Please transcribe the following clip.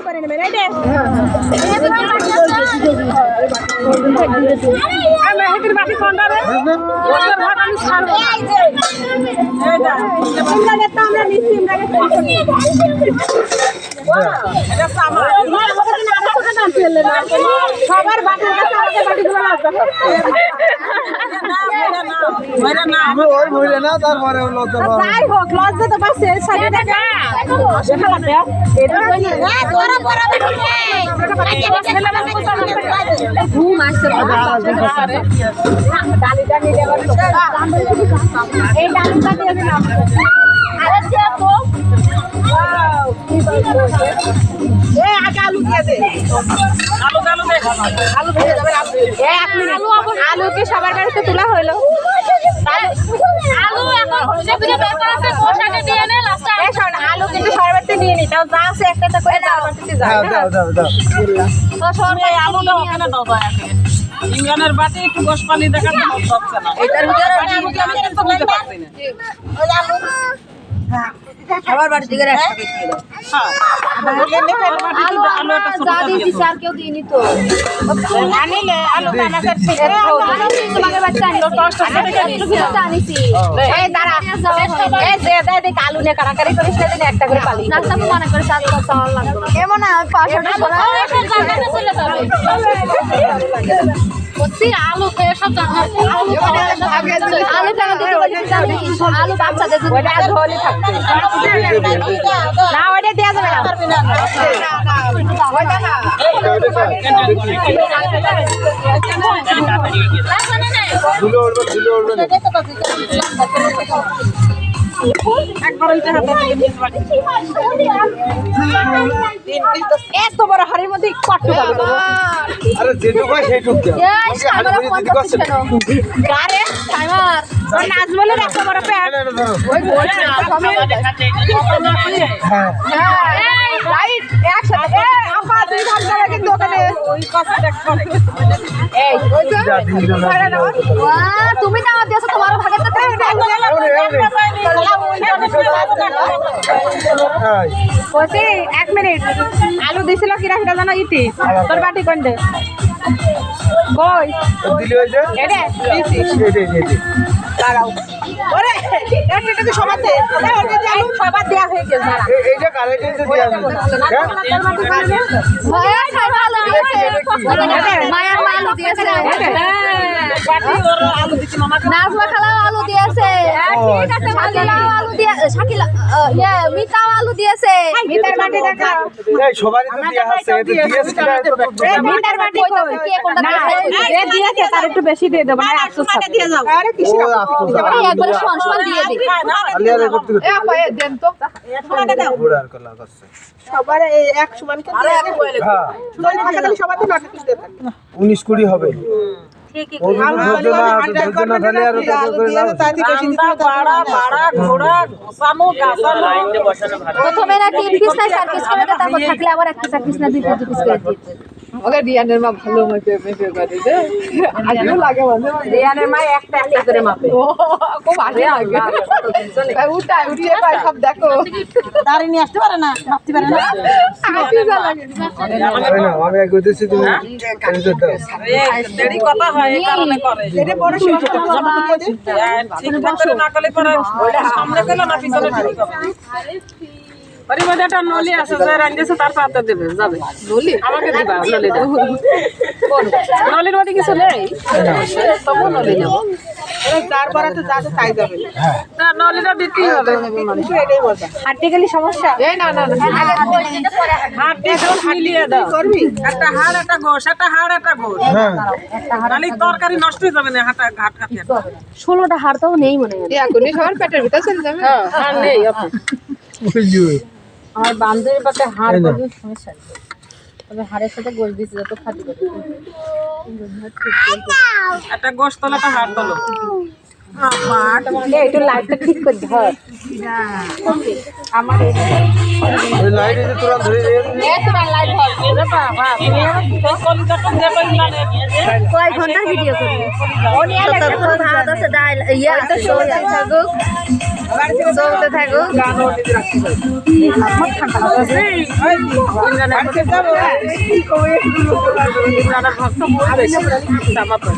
করে নেবে রেডি আমি হেতির বাকি কোনটা রে ওর ভাত আমি ছাড়বো এইটা ইমরানের তো আমরা নিছি ইমরানের এটা সামান সবার বাটির কাছে আমাদের বাটিগুলো লাগবে আমি ওই মহিলা না তারপরে লজ্জা পাবো যাই হোক লজ্জা তো পাচ্ছে সাইডে দেখা সেটা লাগবে এটা তোরা পড়া ঘুম আসছে ডালিটা নিয়ে এই ডালিটা দিয়ে দিলাম আরে দেখো ওয়াও কি বলছো এ আগে আলু দিয়ে দে আলু দে আলু ভেজে যাবে আলু কি সবার বাড়িতে তোলা হলো আলু এখন ভেজে ভেজে ব্যাপার আছে কোষাকে দিয়ে নে লাস্টে এই শোন আলু কিন্তু সবার বাড়িতে নিয়ে নি তাও যা আছে একটা করে দাও বাড়িতে যাও দাও তো শোন এই আলু দাও ওখানে দাও দয়া করে ইমরানের বাটি একটু গোশ পানি দেখাতে হচ্ছে না এটার ভিতরে আমি তো বুঝতে পারছি না ওই আলু সবার বাড়ি থেকে একটা কেটে দাও হ্যাঁ আলু একটা যা দিয়েছি আর কেউ দিইনি তো আনিলে আলু দানা করছে তোমাকে বাচ্চা আনি একটু ভিতরটা আনিছি এই দাঁড়া এই যে দে দেখ আলু নিয়ে কারাকারি করিস না দিন একটা করে পালি নাস্তা মনে করে চাল চাল লাগবে এমন না পাশাটা সরা জায়গাটা চলে যাবে সত্যি আলু খেয়ে সব জানা আলু টাকা দিতে বলেছি জানি আলু বাচ্চাদের জন্য ওটা ঝোলই থাকবে না ওটা দেয়া যাবে না ওটা না ধুলো উড়বে না একবার ওইটা হাতে দিয়ে বাটি এত বড় হাড়ির মধ্যে কট্টু পাবে আরে যেটুকু হয় সেইটুকু দাও এই সামনে ফোন করছিস কেন গারে টাইমার ওই নাজমলের এত বড় প্যাট ওই বলছি হ্যাঁ রাইট একসাথে এ আপা তুই ভাগ করে কিন্তু ওখানে ওই কথা দেখ করে এই ওই যে যা দিন দিন তুমি না আমার দিয়েছো তোমার ভাগে তো বলছি 1 মিনিট আলু দিছিল কিরা সেটা জানো ইতি তোর বাটি কোন দে কই দিলি হইছে এডে এই দাঁড়াও ওরে একটা তো সবার দে ওটা যে আলু সবার দেয়া হয়ে গেছে দাঁড়া এইটা কারেন্ট তো দিয়া মায়া ছাড়া আলু দিয়েছে মায়া আলু দিয়েছে বাটি ওর আলু দিছি মামা নাজমা খালাও আলু দিয়েছে শাকিলাও আলু দিয়ে শাকিলা মিতাও আলু দিয়েছে ভিতর বাটি দেখা এই সবারই তো দিয়া আছে দিয়েছে এই ভিতর বাটি কই কে কোনটা না দিয়েছে এ দিয়েছে তার একটু বেশি দিয়ে দেব না আফসোস দিয়ে যাও আরে কিসের এই একবারে সমান সমান দিয়ে দিই আলিয়া রে করতে এ আপা এ দেন তো শোনাটা দাও বুড়ার কলা করছে সবার এই এক সমান কে আরে এক বলে হ্যাঁ শোনাটা থাকা তাহলে সবার তো নাটক দিতে পারে 19 কুড়ি হবে প্রথমে না 3 পিস না 4 পিস করে তারপর থাকলে আবার 1 পিস না 2 পিস করে দিতে ওকে রিয়ানের মা ভালো মাপে মেপে করে দে আগেও লাগে মানে রিয়ানের মা একটা একটা করে মাপে ও খুব আগে আগে ভাই উঠিয়ে পায় সব দেখো দাঁড়িয়ে নিয়ে আসতে পারে না মাপতে পারে না আমি আগে দিছি তুমি দেরি কথা হয় এই কারণে করে এটা বড় সমস্যা ঠিকঠাক করে না করলে পরে সামনে গেল না পিছনে ঠিক হবে বাড়ির মধ্যে একটা নলি আছে যে রান্ধিয়েছে তার পাতে দেবে যাবে নলি আমাকে দিবা নলিটা নলির মধ্যে কিছু নেই তবু নলি নেব চার বারাতে যাতে তাই যাবে না নলিটা দিতেই হবে এটাই মজা হাঁটতে গেলে সমস্যা এই না না হাত দিয়ে সব মিলিয়ে দাও করবি একটা হাড় একটা গোশ একটা হাড় একটা গোশ তাহলে তরকারি নষ্ট হয়ে যাবে না হাটা ঘাট খাতে 16টা হাড় তো নেই মনে হয় এখনই সবার পেটের ভিতর চলে যাবে হাড় নেই আপু আমার বান্ধবীর পাতে হাড় করবে সমস্যা নেই তবে হাড়ের সাথে গোল দিতে যত খাতি করে একটা গোশ তলো একটা হাড় তলো একটু লাইটটা ঠিক করে ধর আমার ওই লাইট এই যে তোরা ধরে কয় ঘন্টার ভিডিও করবি ততক্ষণ ভাত আছে ডাল ইয়া চলতে থাকুক চলতে থাকুক ভক্ত